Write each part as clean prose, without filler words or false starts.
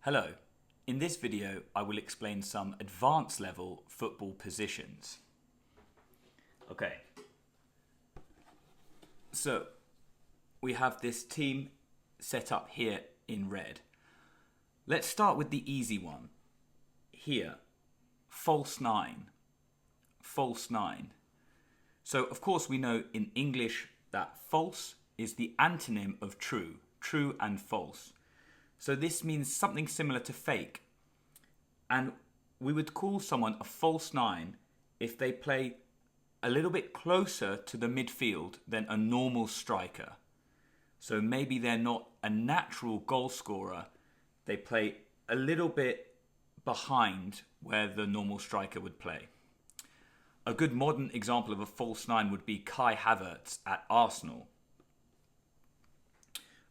Hello, in this video I will explain some advanced level football positions. Okay, so we have this team set up here in red. Let's start with the easy one. Here, false nine. False nine. So of course we know in English that false is the antonym of true. True and false. So this means something similar to fake. And we would call someone a false nine if they play a little bit closer to the midfield than a normal striker. So maybe they're not a natural goal scorer. They play a little bit behind where the normal striker would play. A good modern example of a false nine would be Kai Havertz at Arsenal.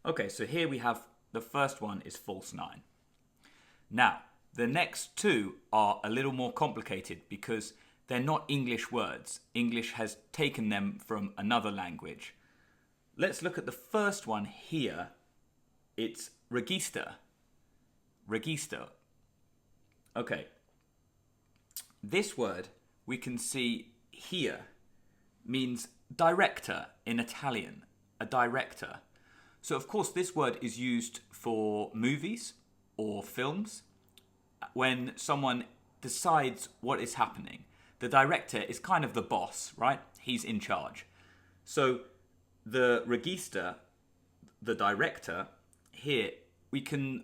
Okay, so here we have the first one is false nine. Now, the next two are a little more complicated because they're not English words. English has taken them from another language. Let's look at the first one here. It's regista. Regista. Okay. This word we can see here means director in Italian. A director. So of course this word is used for movies or films when someone decides what is happening. The director is kind of the boss, right? He's in charge. So the regista, the director, here we can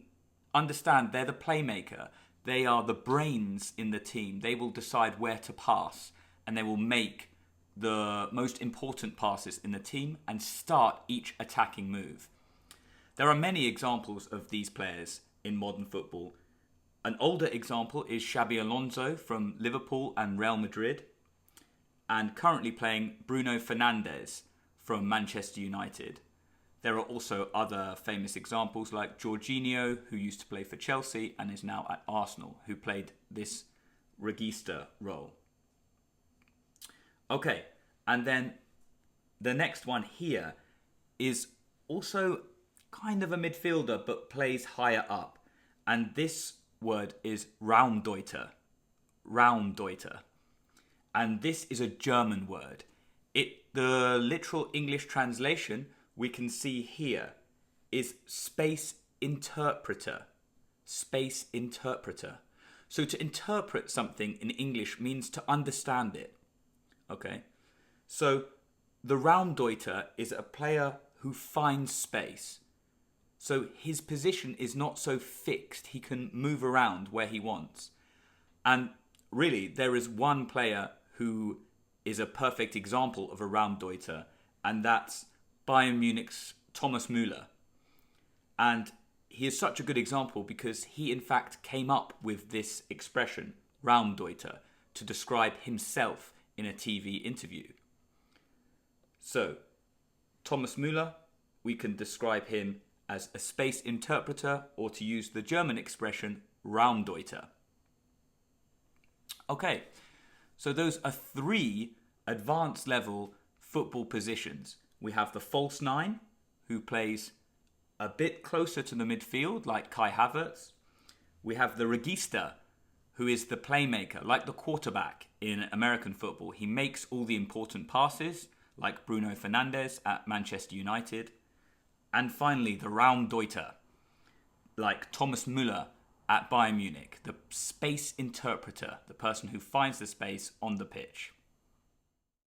understand they're the playmaker. They are the brains in the team. They will decide where to pass and they will make the most important passes in the team and start each attacking move. There are many examples of these players in modern football. An older example is Xabi Alonso from Liverpool and Real Madrid, and currently playing Bruno Fernandes from Manchester United. There are also other famous examples like Jorginho, who used to play for Chelsea and is now at Arsenal, who played this regista role. Okay, and then the next one here is also kind of a midfielder but plays higher up. And this word is raumdeuter. Raumdeuter. And this is a German word. The literal English translation we can see here is space interpreter. Space interpreter. So to interpret something in English means to understand it. Okay? So the raumdeuter is a player who finds space. So his position is not so fixed. He can move around where he wants. And really, there is one player who is a perfect example of a raumdeuter, and that's Bayern Munich's Thomas Müller. And he is such a good example because he in fact came up with this expression, raumdeuter, to describe himself in a TV interview. So, Thomas Müller, we can describe him as a space interpreter, or to use the German expression, raumdeuter. Okay, so those are three advanced level football positions. We have the false nine, who plays a bit closer to the midfield, like Kai Havertz. We have the regista, who is the playmaker, like the quarterback in American football. He makes all the important passes, like Bruno Fernandes at Manchester United. And finally, the raumdeuter, like Thomas Müller at Bayern Munich, the space interpreter, the person who finds the space on the pitch.